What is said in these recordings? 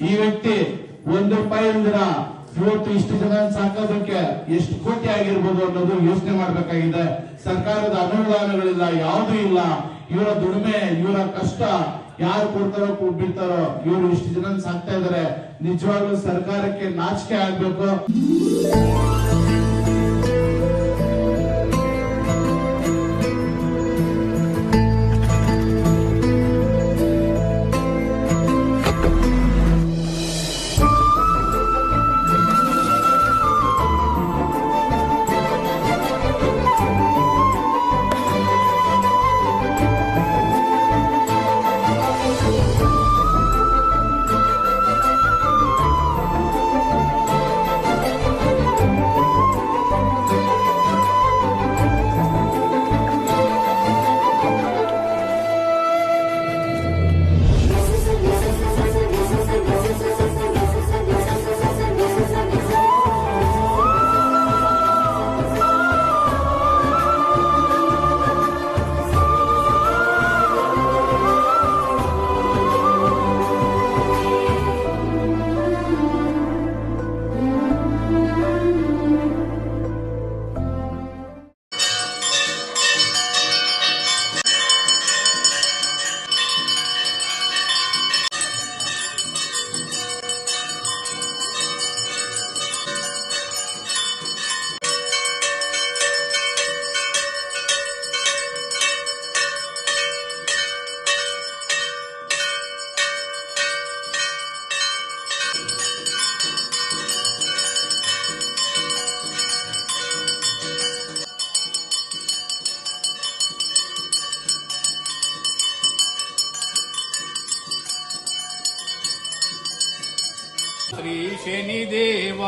ಈ ವ್ಯಕ್ತಿ ₹1 ಅಂದ್ರ ಇವತ್ತು ಇಷ್ಟು ಜನ ಸಾಕೋದಕ್ಕೆ ಎಷ್ಟು ಕೋಟಿ ಆಗಿರ್ಬೋದು ಅನ್ನೋದು ಯೋಚನೆ ಮಾಡ್ಬೇಕಾಗಿದೆ. ಸರ್ಕಾರದ ಅನುದಾನಗಳಿಲ್ಲ, ಯಾವುದೂ ಇಲ್ಲ. ಇವರ ದುಡಿಮೆ, ಇವರ ಕಷ್ಟ ಯಾರು ಕೊಡ್ತಾರೋ ಬಿಡ್ತಾರೋ, ಇವರು ಇಷ್ಟು ಜನ ಸಾಕ್ತಾ ಇದಾರೆ. ನಿಜವಾಗ್ಲೂ ಸರ್ಕಾರಕ್ಕೆ ನಾಚಿಕೆ ಆಗ್ಬೇಕು. ಶ್ರೀ ಶನಿದೇವ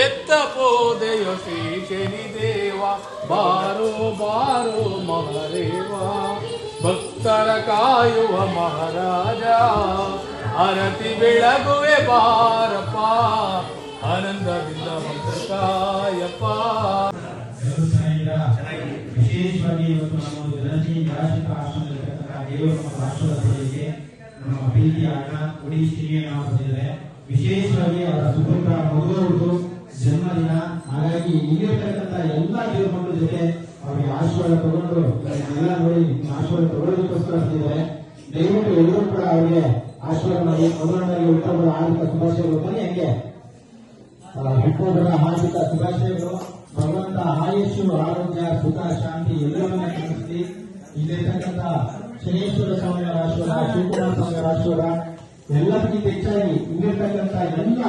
ಎತ್ತಪೋದೆಯೋ ಶ್ರೀ ಶನಿದೇವ, ಬಾರೋ ಬಾರೋ ಮಹದೇವ, ಭಕ್ತರ ಕಾಯುವ ಮಹಾರಾಜ, ಆರತಿ ಬೆಳಗುವೆ ಬಾರಪ್ಪ, ಆನಂದದಿಂದ ಕಾಯಪ್ಪ. ವಿಶೇಷವಾಗಿ ಇವತ್ತು ನಮ್ಮ ಜನಜಿ ನಿರಾಶ್ರಿತ ಆಶ್ರಮದಲ್ಲಿರ್ತಕ್ಕಂಥ ದೇವರು ನಮ್ಮ ರಾಷ್ಟ್ರದ ಸೇವೆಗೆ ನಮ್ಮ ಪ್ರೀತಿಯ ಅಣ್ಣ ಉಡಿ ಶ್ರೀಯನ್ನು ಬಂದಿದ್ದಾರೆ. ವಿಶೇಷವಾಗಿ ಅವರ ಸುಪುತ್ರ ಮಗುವರದು ಜನ್ಮದಿನ. ಹಾಗಾಗಿ ಇಲ್ಲಿರ್ತಕ್ಕಂಥ ಎಲ್ಲಾ ದೇವರ ಮಕ್ಕಳ ಜೊತೆ ಅವರಿಗೆ ಆಶೀರ್ವಾದ ತಗೊಂಡು ಎಲ್ಲ ನೋಡಿ ಆಶೀರ್ವಾದ ತಗೊಳ್ಳೋದಕ್ಕೋಸ್ಕರ ಬಂದಿದ್ದಾರೆ. ದಯವಿಟ್ಟು ಎಲ್ಲರೂ ಕೂಡ ಅವರಿಗೆ ಆಶೀರ್ವಾದ ಮಾಡಿ. ಮಗುವಣ್ಣರಿಗೆ ಹುಟ್ಟುಹಬ್ಬದ ಹಾರ್ದಿಕ ಶುಭಾಶಯಗಳು. ಬನ್ನಿ ಹಂಗೆ ಹುಟ್ಟುಹಬ್ಬದ ಹಾರ್ದಿಕ ಶುಭಾಶಯಗಳು. ಭಗವಂತ ಆಯುಷು, ಆರೋಗ್ಯ, ಸುಖ, ಶಾಂತಿ ಎಲ್ಲವನ್ನ ಕಲಿಸಿ. ಇಲ್ಲಿರ್ತಕ್ಕಂಥ ಶನೇಶ್ವರ ಸ್ವಾಮಿಯವರ ಆಶೀರ್ವಾದ, ಶಿವಕುಮಾರ ಸ್ವಾಮಿಯವರ ಆಶೀರ್ವಾದ, ಎಲ್ಲದಕ್ಕಿಂತ ಹೆಚ್ಚಾಗಿ ಇಲ್ಲಿರ್ತಕ್ಕಂಥ ಎಲ್ಲ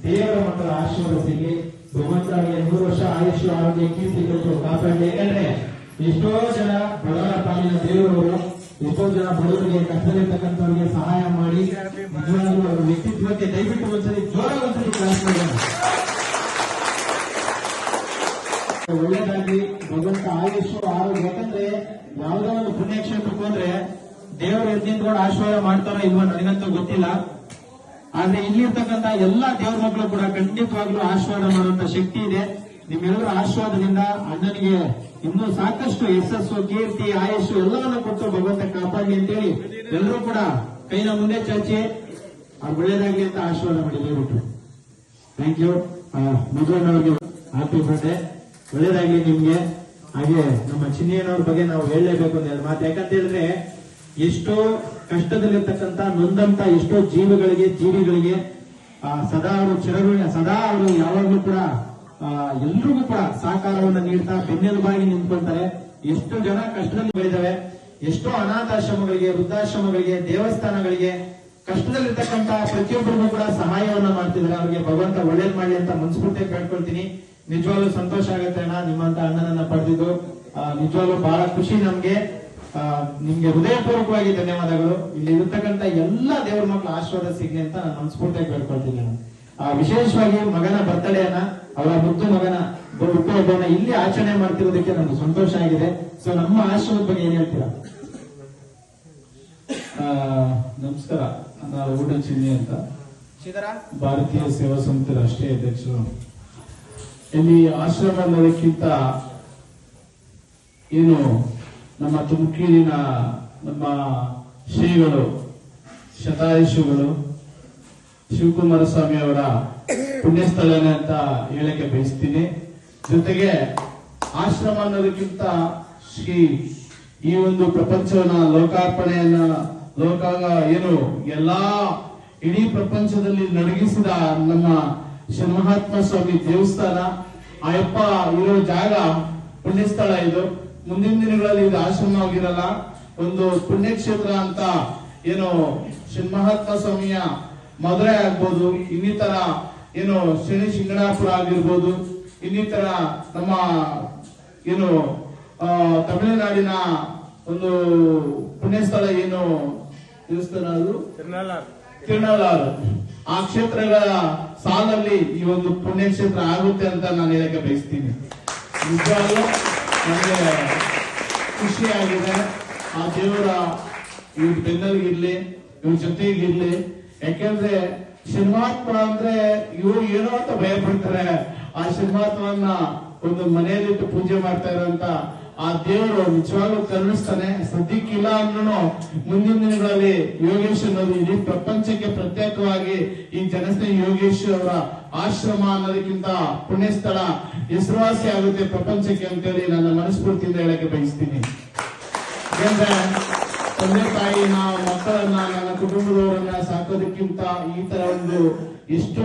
ದೇವರ ಮಕ್ಕಳ ಆಶೀರ್ವಾದ ಸಿಗಲಿ. ಭಗವಂತನಿಗೆ 100 ವರ್ಷ ಆಯುಷು, ಆರೋಗ್ಯ, ಕೀರ್ತಿ ಕೊಟ್ಟು ಕಾಪಾಡಲಿ. ಯಾಕಂದ್ರೆ ಎಷ್ಟೋ ಜನ ಬಡವರ ಪಾಲಿನ ದೇವರವರು, ಎಷ್ಟೋ ಜನ ಬಡವರಿಗೆ ಕಷ್ಟದಲ್ಲಿರ್ತಕ್ಕಂಥವ್ರಿಗೆ ಸಹಾಯ ಮಾಡಿ ನಿಜವಾಗ್ಲೂ ಅವರ ವ್ಯಕ್ತಿತ್ವಕ್ಕೆ ದಯವಿಟ್ಟು ಒಂದ್ಸರಿ ಜೋರಾಗಿ ಕ್ಲಾಸ್ ಮಾಡೋಣ. ಒಳ್ಳೇದಾಗಿ ಭಗವಂತ ಆಯುಷು, ಆರೋಗ್ಯ. ಯಾಕಂದ್ರೆ ಯಾವುದೋ ಒಂದು ಪುಣ್ಯಕ್ಷೇತ್ರಕ್ಕೆ ಹೋದ್ರೆ ದೇವರು ಎದ್ದಿಂದ್ಕೊಂಡು ಆಶೀರ್ವಾದ ಮಾಡ್ತಾರೋ ಇಲ್ವೋ ನನಗಂತೂ ಗೊತ್ತಿಲ್ಲ. ಆದ್ರೆ ಇಲ್ಲಿರ್ತಕ್ಕಂಥ ಎಲ್ಲಾ ದೇವ್ರ ಮಕ್ಕಳು ಕೂಡ ಖಂಡಿತವಾಗ್ಲೂ ಆಶೀರ್ವಾದ ಮಾಡುವಂತ ಶಕ್ತಿ ಇದೆ. ನಿಮ್ಮೆಲ್ಲರ ಆಶೀರ್ವಾದದಿಂದ ಅಣ್ಣನಿಗೆ ಇನ್ನೂ ಸಾಕಷ್ಟು ಯಶಸ್ಸು, ಕೀರ್ತಿ, ಆಯುಷು ಎಲ್ಲವನ್ನು ಕೊಟ್ಟು ಭಗವಂತ ಕಾಪಾಡಲಿ ಅಂತೇಳಿ ಎಲ್ಲರೂ ಕೂಡ ಕೈನ ಮುಂದೆ ಚಾಚಿ ಅವ್ರು ಒಳ್ಳೇದಾಗ್ಲಿ ಅಂತ ಆಶೀರ್ವಾದ ಮಾಡಿ ದಯವಿಟ್ಟು. Thank you. ಮಧುವಣ್ಣವ್ರಿಗೆ ಹ್ಯಾಪಿ ಬರ್ಡೇ, ಒಳ್ಳೇದಾಗ್ಲಿ ನಿಮ್ಗೆ. ಹಾಗೆ ನಮ್ಮ ಚಿನ್ನಿಯನವ್ರ ಬಗ್ಗೆ ನಾವು ಹೇಳಲೇಬೇಕು ಅಂತ ಮಾತು. ಯಾಕಂತ ಹೇಳಿದ್ರೆ ಎಷ್ಟೋ ಕಷ್ಟದಲ್ಲಿರ್ತಕ್ಕಂಥ ನೊಂದಂತ ಎಷ್ಟೋ ಜೀವಿಗಳಿಗೆ ಸದಾ ಅವರು ಯಾವಾಗ್ಲೂ ಕೂಡ ಎಲ್ರಿಗೂ ಕೂಡ ಸಹಕಾರವನ್ನು ನೀಡ್ತಾ ಬೆನ್ನೆಲುಬಾಗಿ ನಿಂತ್ಕೊಳ್ತಾರೆ. ಎಷ್ಟು ಜನ ಕಷ್ಟದಲ್ಲಿ ಬೆಳೆದವೆ, ಎಷ್ಟೋ ಅನಾಥಾಶ್ರಮಗಳಿಗೆ, ವೃದ್ಧಾಶ್ರಮಗಳಿಗೆ, ದೇವಸ್ಥಾನಗಳಿಗೆ ಕಷ್ಟದಲ್ಲಿರ್ತಕ್ಕಂಥ ಪ್ರತಿಯೊಬ್ಬರಿಗೂ ಕೂಡ ಸಹಾಯವನ್ನ ಮಾಡ್ತಿದ್ದಾರೆ. ಅವ್ರಿಗೆ ಭಗವಂತ ಒಳ್ಳೇದ್ ಮಾಡಿ ಅಂತ ಮನಸ್ಫೂರ್ತಿಯಾಗಿ ಕೇಳ್ಕೊಳ್ತೀನಿ. ನಿಜವಾಗ್ಲೂ ಸಂತೋಷ ಆಗುತ್ತೆ ಅಣ್ಣ, ನಿಮ್ಮಂತ ಅಣ್ಣನನ್ನ ಪಡೆದಿದ್ದು. ನಿಜವಾಗ್ಲೂ ಬಹಳ ಖುಷಿ ನಮ್ಗೆ. ನಿಮ್ಗೆ ಹೃದಯಪೂರ್ವಕವಾಗಿ ಧನ್ಯವಾದಗಳು. ಇಲ್ಲಿ ಇರತಕ್ಕಂತ ಎಲ್ಲಾ ದೇವರ ಮಕ್ಕಳ ಆಶೀರ್ವಾದ ಸಿಗ್ಲಿ ಅಂತ ನಾನು ಮನಸ್ಫೂರ್ತಿಯಾಗಿ ಕೇಳ್ಕೊಳ್ತೀನಿ. ವಿಶೇಷವಾಗಿ ಮಗನ ಬರ್ತಡೆಯನ್ನ, ಅವರ ಮುದ್ದು ಮಗನ ಹುಟ್ಟುಹಬ್ಬವನ್ನ ಇಲ್ಲಿ ಆಚರಣೆ ಮಾಡ್ತಿರೋದಕ್ಕೆ ನಮ್ಗೆ ಸಂತೋಷ ಆಗಿದೆ. ಸೊ ನಮ್ಮ ಆಶ್ರಮದ ಬಗ್ಗೆ ಏನ್ ಹೇಳ್ತೀರಾ? ನಮಸ್ಕಾರ, ನಾನು ಊಟ ಚಿನ್ನಿ ಅಂತ, ಭಾರತೀಯ ಸೇವಾ ಸಮಿತಿ ರಾಷ್ಟ್ರೀಯ ಅಧ್ಯಕ್ಷರು. ಇಲ್ಲಿ ಆಶ್ರಮ ಅನ್ನೋದಕ್ಕಿಂತ ಏನು ನಮ್ಮ ತುಮಕೂರಿನ ನಮ್ಮ ಶ್ರೀಗಳು, ಶತಾಯುಷಿಗಳು, ಶಿವಕುಮಾರ ಸ್ವಾಮಿ ಅವರ ಪುಣ್ಯಸ್ಥಳನೆ ಅಂತ ಹೇಳಕ್ಕೆ ಬಯಸ್ತೀನಿ. ಜೊತೆಗೆ ಆಶ್ರಮ ಅನ್ನೋದಕ್ಕಿಂತ ಶ್ರೀ ಈ ಒಂದು ಪ್ರಪಂಚವನ್ನ ಲೋಕಾರ್ಪಣೆಯನ್ನ ಏನು ಎಲ್ಲಾ ಇಡೀ ಪ್ರಪಂಚದಲ್ಲಿ ನಡಗಿಸಿದ ನಮ್ಮ ಶನಿಮಹಾತ್ಮ ಸ್ವಾಮಿ ದೇವಸ್ಥಾನ, ಅಯ್ಯಪ್ಪ ಇರೋ ಜಾಗ ಪುಣ್ಯಸ್ಥಳ ಇದು. ಮುಂದಿನ ದಿನಗಳಲ್ಲಿ ಇದು ಆಶ್ರಮ ಆಗಿರಲ್ಲ, ಒಂದು ಪುಣ್ಯಕ್ಷೇತ್ರ ಅಂತ ಏನು ಶನಿಮಹಾತ್ಮ ಸ್ವಾಮಿಯ ಮದುವೆ ಆಗ್ಬೋದು, ಇನ್ನಿತರ ಏನು ಶನಿ ಶಿಂಗಣಾಪುರ ಆಗಿರ್ಬೋದು, ಇನ್ನಿತರ ನಮ್ಮ ಏನು ತಮಿಳುನಾಡಿನ ಒಂದು ಪುಣ್ಯಸ್ಥಳ ಏನು ದೇವಸ್ಥಾನ ಅದು ತಿರುನಲ್ಲಾರು, ಆ ಕ್ಷೇತ್ರಗಳ ಸಾಲಲ್ಲಿ ಈ ಒಂದು ಪುಣ್ಯಕ್ಷೇತ್ರ ಆಗುತ್ತೆ ಅಂತ ನಾನು ಹೇಳಕ್ಕೆ ಬಯಸ್ತೀನಿ. ನಿಜವಾಗ್ಲೂ ನನಗೆ ಖುಷಿಯಾಗಿದೆ. ಆ ದೇವರ ಇವ್ರ ಬೆನ್ನಲ್ಗಿರ್ಲಿ, ಇವ್ರ ಜೊತೆಗಿರ್ಲಿ. ಯಾಕೆಂದ್ರೆ ಶನಿಮಹಾತ್ಮ ಅಂದ್ರೆ ಇವರು ಏನೋ ಅಂತ ಭಯ ಪಡ್ತಾರೆ. ಆ ಶನಿಮಹಾತ್ಮನ್ನ ಒಂದು ಮನೆಯಲ್ಲಿಟ್ಟು ಪೂಜೆ ಮಾಡ್ತಾ ಇರೋಂತ ಆ ದೇವರು ನಿಜವಾಗ್ಲೂ ಕರುಣಿಸ್ತಾನೆ. ಸದ್ಯಕ್ಕಿಲ್ಲ ಅಂದ್ರೂ ಮುಂದಿನ ದಿನಗಳಲ್ಲಿ ಯೋಗೇಶ್ ಅನ್ನೋದು ಇಡೀ ಪ್ರಪಂಚಕ್ಕೆ ಪ್ರತ್ಯೇಕವಾಗಿ ಈ ಜನಸ್ನೇಹಿ ಯೋಗೇಶ್ ಅವರ ಆಶ್ರಮ ಅನ್ನೋದಕ್ಕಿಂತ ಪುಣ್ಯಸ್ಥಳ ಹೆಸರುವಾಸಿ ಆಗುತ್ತೆ ಪ್ರಪಂಚಕ್ಕೆ ಅಂತೇಳಿ ನನ್ನ ಮನಸ್ಫೂರ್ತಿಯಿಂದ ಹೇಳಕ್ಕೆ ಬಯಸ್ತೀನಿ. ಯಾಕಂದ್ರೆ ತಂದೆ ತಾಯಿನ, ಮಕ್ಕಳನ್ನ, ನನ್ನ ಕುಟುಂಬದವರನ್ನ ಸಾಕೋದಕ್ಕಿಂತ ಈ ತರ ಒಂದು ಎಷ್ಟು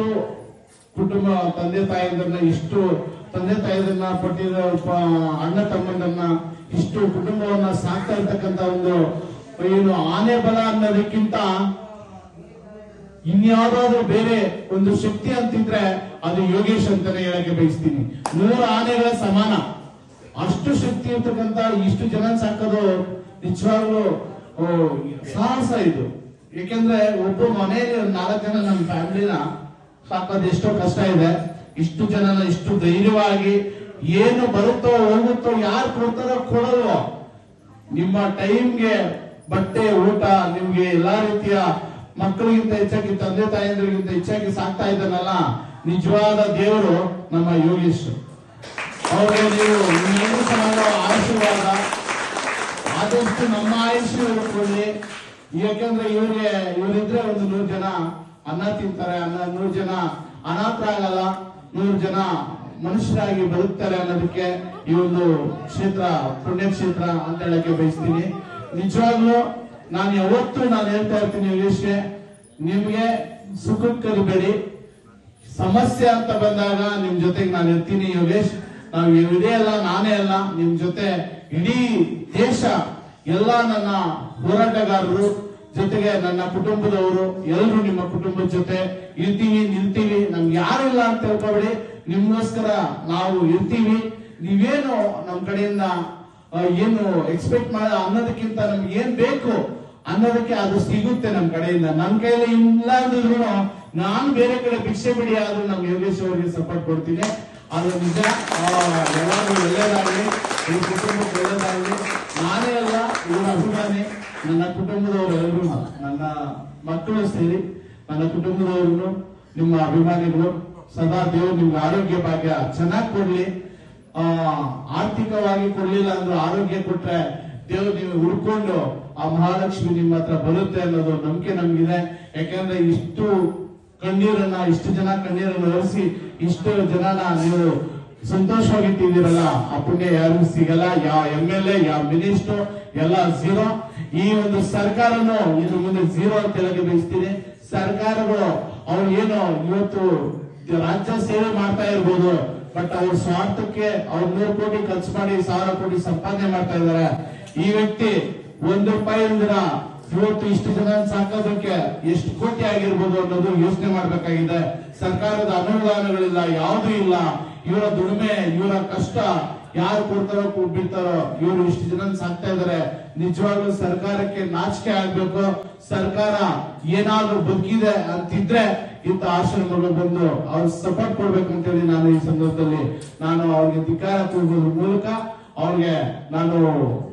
ಕುಟುಂಬ ತಂದೆ ತಾಯಿಯನ್ನ ಪಟ್ಟಿರೋ ಅಣ್ಣ ತಮ್ಮಂದನ್ನ, ಇಷ್ಟು ಕುಟುಂಬವನ್ನ ಸಾಕ್ತಾ ಇರ್ತಕ್ಕಂತ ಒಂದು ಏನು ಆನೆ ಬಲ ಅನ್ನೋದಕ್ಕಿಂತ ಇನ್ಯಾವುದಾದ್ರೂ ಬೇರೆ ಒಂದು ಶಕ್ತಿ ಅಂತಿದ್ರೆ ಅದು ಯೋಗೇಶ್ ಅಂತಾನೆ ಹೇಳಕ್ಕೆ ಬಯಸ್ತೀನಿ. 100 ಆನೆಗಳ ಸಮಾನ ಅಷ್ಟು ಶಕ್ತಿ ಇರ್ತಕ್ಕಂತ ಇಷ್ಟು ಜನ ಸಾಕೋದು ನಿಜವಾಗ್ಲೂ ಸಾಹಸ ಇದು. ಯಾಕೆಂದ್ರೆ ಒಬ್ಬ ಮನೆಯಲ್ಲಿ 4 ಜನ ನಮ್ಮ ಫ್ಯಾಮಿಲಿನ ಸಾಕೋದು ಎಷ್ಟೋ ಕಷ್ಟ ಇದೆ. ಇಷ್ಟು ಜನನ ಇಷ್ಟು ಧೈರ್ಯವಾಗಿ ಏನು ಬರುತ್ತೋ ಹೋಗುತ್ತೋ, ಯಾರು ಕೊಡ್ತಾರೋ ಕೊಡಲ್ವೋ, ನಿಮ್ಮ ಟೈಮ್ಗೆ ಬಟ್ಟೆ ಊಟ ನಿಮ್ಗೆ ಎಲ್ಲಾ ರೀತಿಯ ಮಕ್ಕಳಿಗಿಂತ ಹೆಚ್ಚಾಗಿ ತಂದೆ ತಾಯಂದ್ರಿಗಿಂತ ಹೆಚ್ಚಾಗಿ ಸಾಕ್ತಾ ಇದ್ದಾನಲ್ಲ, ನಿಜವಾದ ದೇವರು ನಮ್ಮ ಯೋಗೇಶ್. ಅವ್ರಿಗೆ ನೀವು ಇನ್ನೇನು ಸಮಾನ ಆಶೀರ್ವಾದ ಆದಷ್ಟು ನಮ್ಮ ಆಯುಷ್ಯ ಉಳ್ಕೊಳ್ಳಿ. ಯಾಕಂದ್ರೆ ಇವರಿದ್ರೆ ಒಂದು 100 ಜನ ಅನ್ನ ತಿಂತಾರೆ, 100 ಜನ ಅನಾಥರಾಗಲ್ಲ, 100 ಜನ ಮನುಷ್ಯರಾಗಿ ಬದುಕ್ತಾರೆ ಅನ್ನೋದಕ್ಕೆ ಈ ಒಂದು ಕ್ಷೇತ್ರ ಪುಣ್ಯಕ್ಷೇತ್ರ ಅಂತ ಹೇಳಕ್ಕೆ ಬಯಸ್ತೀನಿ. ನಿಜವಾಗ್ಲೂ ನಾನು ಯಾವತ್ತೂ ಹೇಳ್ತಾ ಇರ್ತೀನಿ ಯೋಗೇಶ್ಗೆ, ನಿಮ್ಗೆ ಸುಖಕ್ಕೆ ಕರಿಬೇಡಿ, ಸಮಸ್ಯೆ ಅಂತ ಬಂದಾಗ ನಿಮ್ ಜೊತೆಗೆ ನಾನು ಇರ್ತೀನಿ ಯೋಗೇಶ್. ನಾವು ಇದೇ ಅಲ್ಲ, ನಾನೇ ಅಲ್ಲ, ನಿಮ್ ಜೊತೆ ಇಡೀ ದೇಶ ಎಲ್ಲ ನನ್ನ ಹೋರಾಟಗಾರರು ಜೊತೆಗೆ ನನ್ನ ಕುಟುಂಬದವರು ಎಲ್ಲರೂ ನಿಮ್ಮ ಕುಟುಂಬದ ಜೊತೆ ಇರ್ತೀವಿ, ನಿಲ್ತೀವಿ. ನಮ್ಗೆ ಯಾರಿಲ್ಲ ಅಂತ ಹೇಳ್ಕೊಬೇಡಿ, ನಿಮ್ಗೋಸ್ಕರ ನಾವು ಇರ್ತೀವಿ. ನೀವೇನು ನಮ್ ಕಡೆಯಿಂದ ಏನು ಎಕ್ಸ್ಪೆಕ್ಟ್ ಮಾಡ ಅನ್ನೋದಕ್ಕಿಂತ ನಮ್ಗೆ ಏನ್ ಬೇಕು ಅನ್ನೋದಕ್ಕೆ ಅದು ಸಿಗುತ್ತೆ ನಮ್ ಕಡೆಯಿಂದ. ನಮ್ ಕೈಯಲ್ಲಿ ಇಲ್ಲ ಅಂದ್ರೂ ನಾನು ಬೇರೆ ಕಡೆ ಭಿಕ್ಷೆ ಬಿಡಿ ಆದ್ರೂ ನಮ್ ಯೋಗೇಶ್ ಅವರಿಗೆ ಸಪೋರ್ಟ್ ಕೊಡ್ತೀನಿ. ಅದು ನಿಜ. ಎಲ್ಲರೂ ಒಳ್ಳೇದಾಗಲಿ, ಈ ಕುಟುಂಬಕ್ಕೆ ಒಳ್ಳೇದಾಗಲಿ. ನಾನೇ ಅಲ್ಲ, ಇವರ ಅಭಿಮಾನಿ, ನನ್ನ ಕುಟುಂಬದವರು ಎಲ್ಲರೂ, ನನ್ನ ಮಕ್ಕಳು ಸೇರಿ ನನ್ನ ಕುಟುಂಬದವರು, ನಿಮ್ಮ ಅಭಿಮಾನಿಗಳು. ಸದಾ ದೇವರು ನಿಮ್ಗೆ ಆರೋಗ್ಯ ಭಾಗ್ಯ ಚೆನ್ನಾಗಿ ಕೊಡ್ಲಿ. ಆರ್ಥಿಕವಾಗಿ ಕೊಡ್ಲಿಲ್ಲ ಅಂದ್ರೂ ಆರೋಗ್ಯ ಕೊಟ್ರೆ ದೇವರು ನೀವು ಹುಡ್ಕೊಂಡು ಆ ಮಹಾಲಕ್ಷ್ಮಿ ನಿಮ್ಮ ಹತ್ರ ಬರುತ್ತೆ ಅನ್ನೋದು ನಂಬಿಕೆ ನಮ್ಗಿದೆ. ಯಾಕಂದ್ರೆ ಇಷ್ಟು ಜನ ಕಣ್ಣೀರನ್ನ ಒರೆಸಿ ಇಷ್ಟು ಜನನ ನೀವು ಸಂತೋಷವಾಗಿಟ್ಟಿದ್ದೀರಲ್ಲ, ಆ ಪುಣ್ಯ ಯಾರಿಗೂ ಸಿಗಲ್ಲ. ಯಾವ MLA, ಯಾವ ಮಿನಿಸ್ಟರ್ ಎಲ್ಲ ಝೀರೋ. ಈ ಒಂದು ಸರ್ಕಾರನು ಇನ್ನು ಮುಂದೆ ಝೀರೋ ಅಂತ ಹೇಳಕ್ಕೆ ಬಯಸ್ತೀನಿ. ಸರ್ಕಾರಗಳು ಅವ್ರು ಏನು ಇವತ್ತು ರಾಜ್ಯ ಸೇವೆ ಮಾಡ್ತಾ ಇರ್ಬೋದು, ಬಟ್ ಅವ್ರ ಸ್ವಾರ್ಥಕ್ಕೆ ಅವ್ರು 100 ಕೋಟಿ ಖರ್ಚು ಮಾಡಿ 1000 ಕೋಟಿ ಸಂಪಾದನೆ ಮಾಡ್ತಾ ಇದಾರೆ. ಈ ವ್ಯಕ್ತಿ ₹1 ಅಂದ್ರ ಇವತ್ತು ಇಷ್ಟು ಜನ ಸಾಕೋದಕ್ಕೆ ಎಷ್ಟು ಕೋಟಿ ಆಗಿರ್ಬೋದು ಅನ್ನೋದು ಯೋಚನೆ ಮಾಡ್ಬೇಕಾಗಿದೆ. ಸರ್ಕಾರದ ಅನುದಾನಗಳಿಲ್ಲ, ಯಾವುದೂ ಇಲ್ಲ. ಇವರ ದುಡಿಮೆ, ಇವರ ಕಷ್ಟ ಯಾರು ಕೊಡ್ತಾರೋ ಬಿಡ್ತಾರೋ, ಇವರು ಇಷ್ಟು ಜನ ಸಾಕ್ತಾ ಇದಾರೆ. ನಿಜವಾಗ್ಲೂ ಸರ್ಕಾರಕ್ಕೆ ನಾಚಿಕೆ ಆಗ್ಬೇಕು. ಸರ್ಕಾರ ಏನಾದ್ರೂ ಬದುಕಿದೆ ಅಂತಿದ್ರೆ ಇಂಥ ಆಶ್ರಮಗಳು ಬಂದು ಅವ್ರ ಸಪೋರ್ಟ್ ಕೊಡ್ಬೇಕು ಅಂತೇಳಿ ನಾನು ಈ ಸಂದರ್ಭದಲ್ಲಿ ನಾನು ಅವ್ರಿಗೆ ಧಿಕ್ಕಾರ ತೋರಿಸೋದ್ರ ಮೂಲಕ, ಅವ್ರಿಗೆ ನಾನು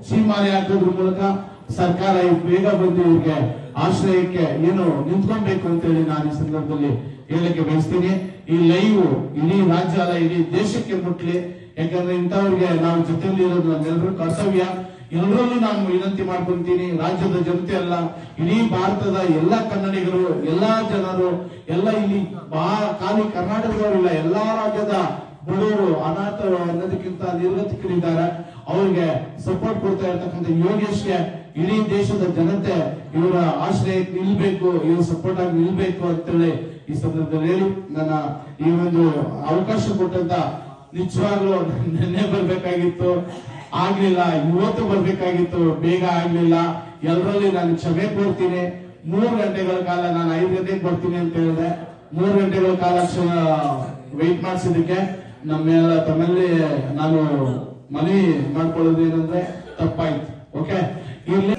ಸೀಮಾಲೆ ಹಾಕೋದ್ರ ಮೂಲಕ ಸರ್ಕಾರ ಬೇಗ ಬಂದು ಇವ್ರಿಗೆ ಆಶ್ರಯಕ್ಕೆ ಏನು ನಿಂತ್ಕೊಬೇಕು ಅಂತೇಳಿ ನಾನು ಈ ಸಂದರ್ಭದಲ್ಲಿ ಹೇಳಕ್ಕೆ ಬಯಸ್ತೀನಿ. ಈ ಲೈವ್ ಇಡೀ ರಾಜ್ಯ ಅಲ್ಲ, ಇಡೀ ದೇಶಕ್ಕೆ ಮುಟ್ಲಿ. ಯಾಕಂದ್ರೆ ಇಂಥವ್ರಿಗೆ ನಾವು ಜೊತೆಯಲ್ಲಿ ಇರೋದು ನಮ್ಮೆಲ್ಲರೂ ಕರ್ತವ್ಯ. ಎಲ್ಲರಲ್ಲೂ ನಾನು ವಿನಂತಿ ಮಾಡ್ಕೊಂತೀನಿ. ರಾಜ್ಯದ ಜನತೆ ಅಲ್ಲ, ಇಡೀ ಭಾರತದ ಎಲ್ಲ ಕನ್ನಡಿಗರು, ಎಲ್ಲಾ ಜನರು, ಎಲ್ಲ ಇಲ್ಲಿ ಖಾಲಿ ಕರ್ನಾಟಕದವರಿಲ್ಲ, ಎಲ್ಲಾ ರಾಜ್ಯದ ಬಡವರು, ಅನಾಥರು ಅನ್ನೋದಕ್ಕಿಂತ ನಿರ್ಗತಿಕರಿದ್ದಾರೆ. ಅವ್ರಿಗೆ ಸಪೋರ್ಟ್ ಕೊಡ್ತಾ ಇರ್ತಕ್ಕಂಥ ಯೋಗೇಶ್ಗೆ ಇಡೀ ದೇಶದ ಜನತೆ ಇವರ ಆಶ್ರಯಕ್ಕೆ ನಿಲ್ಬೇಕು, ಇವ್ರ ಸಪೋರ್ಟ್ ಆಗಿ ನಿಲ್ಬೇಕು ಅಂತೇಳಿ ಈ ಸಂದರ್ಭದಲ್ಲಿ ಹೇಳಿ ನನ್ನ ಈ ಒಂದು ಅವಕಾಶ ಕೊಟ್ಟಂತ ನಿಜವಾಗ್ಲೂ ನೆನ್ನೆ ಬರ್ಬೇಕಾಗಿತ್ತು, ಆಗ್ಲಿಲ್ಲ. ಇವತ್ತು ಬರ್ಬೇಕಾಗಿತ್ತು, ಬೇಗ ಆಗ್ಲಿಲ್ಲ. ಎಲ್ಲರಲ್ಲಿ ನಾನು ಕ್ಷಮೆ ಕೋರ್ತೀನಿ. 3 ಗಂಟೆಗಳ ಕಾಲ ನಾನು 5 ಗಂಟೆಗೆ ಬರ್ತೀನಿ ಅಂತ ಹೇಳಿದೆ. 3 ಗಂಟೆಗಳ ಕಾಲ ವೆಯ್ಟ್ ಮಾಡಿಸಿದಕ್ಕೆ ತಮ್ಮಲ್ಲಿ ನಾನು ಮನವಿ ಮಾಡ್ಕೊಳ್ಳೋದು ಏನಂದ್ರೆ ತಪ್ಪಾಯ್ತು. ಓಕೆ, ಇರ್ಲಿ.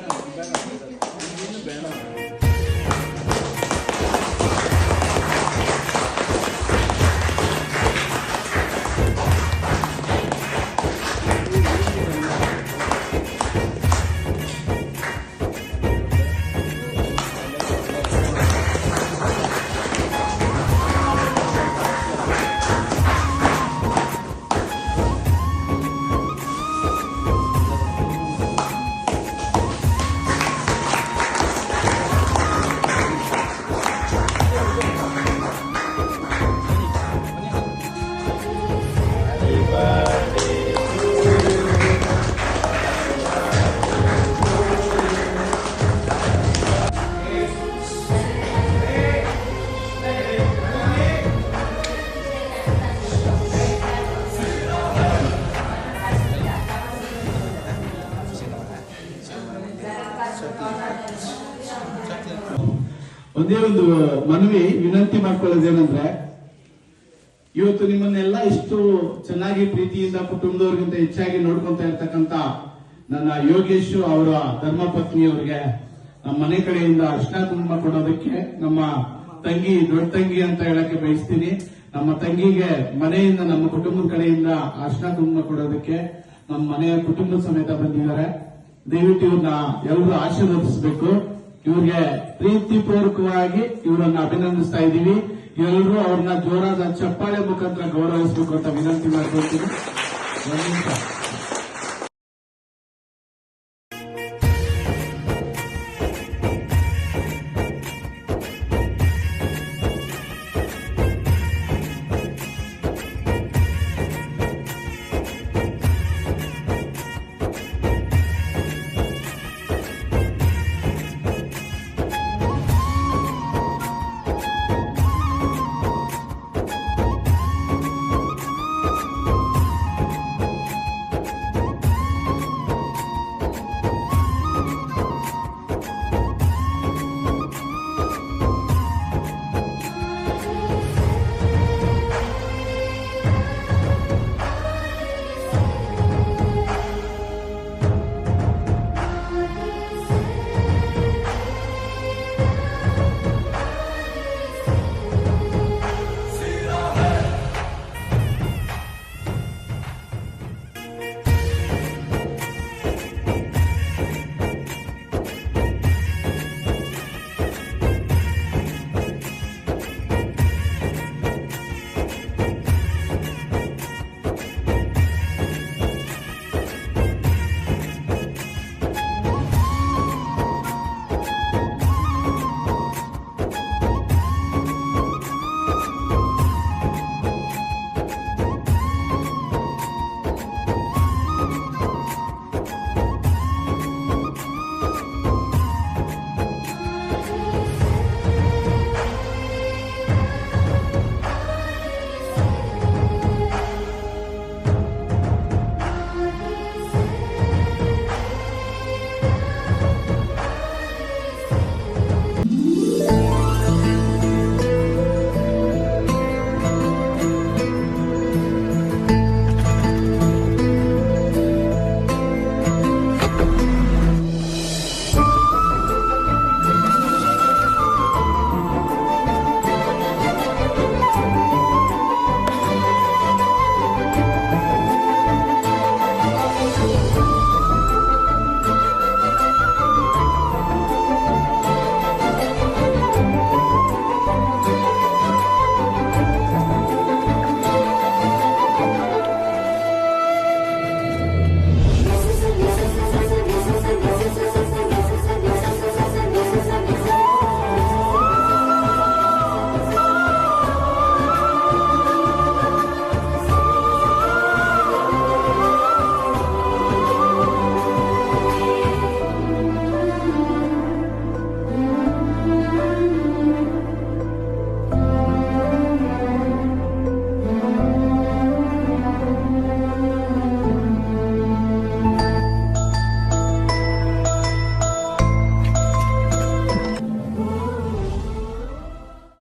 ಒಂದೇ ಒಂದು ಮನವಿ ವಿನಂತಿ ಮಾಡ್ಕೊಳ್ಳೋದೇನಂದ್ರೆ, ಇವತ್ತು ನಿಮ್ಮನ್ನೆಲ್ಲ ಇಷ್ಟು ಚೆನ್ನಾಗಿ ಪ್ರೀತಿಯಿಂದ ಕುಟುಂಬದವ್ರಿಗಿಂತ ಹೆಚ್ಚಾಗಿ ನೋಡ್ಕೊಂತ ಇರ್ತಕ್ಕಂತ ನನ್ನ ಯೋಗೇಶ್ ಅವರ ಧರ್ಮಪತ್ನಿಯವರಿಗೆ ನಮ್ಮ ಮನೆ ಕಡೆಯಿಂದ ಅರ್ಶಿನ ಕುಂಕುಮ ಕೊಡೋದಕ್ಕೆ ನಮ್ಮ ತಂಗಿ, ದೊಡ್ಡ ತಂಗಿ ಅಂತ ಹೇಳಕ್ಕೆ ಬಯಸ್ತೀನಿ. ನಮ್ಮ ತಂಗಿಗೆ ಮನೆಯಿಂದ, ನಮ್ಮ ಕುಟುಂಬದ ಕಡೆಯಿಂದ ಅರ್ಶಿನ ಕುಂಕುಮ ಕೊಡೋದಕ್ಕೆ ನಮ್ಮ ಮನೆಯ ಕುಟುಂಬದ ಸಮೇತ ಬಂದಿದ್ದಾರೆ. ದಯವಿಟ್ಟು ಇವ್ರನ್ನ ಎಲ್ಲರೂ ಆಶೀರ್ವದಿಸಬೇಕು. ಇವ್ರಿಗೆ ಪ್ರೀತಿಪೂರ್ವಕವಾಗಿ ಇವರನ್ನ ಅಭಿನಂದಿಸ್ತಾ ಇದ್ದೀವಿ. ಎಲ್ಲರೂ ಅವ್ರನ್ನ ಜೋರಾದ ಚಪ್ಪಾಳೆ ಮುಖಾಂತರ ಗೌರವಿಸಬೇಕು ಅಂತ ವಿನಂತಿ ಮಾಡ್ಕೊಳ್ತೀನಿ.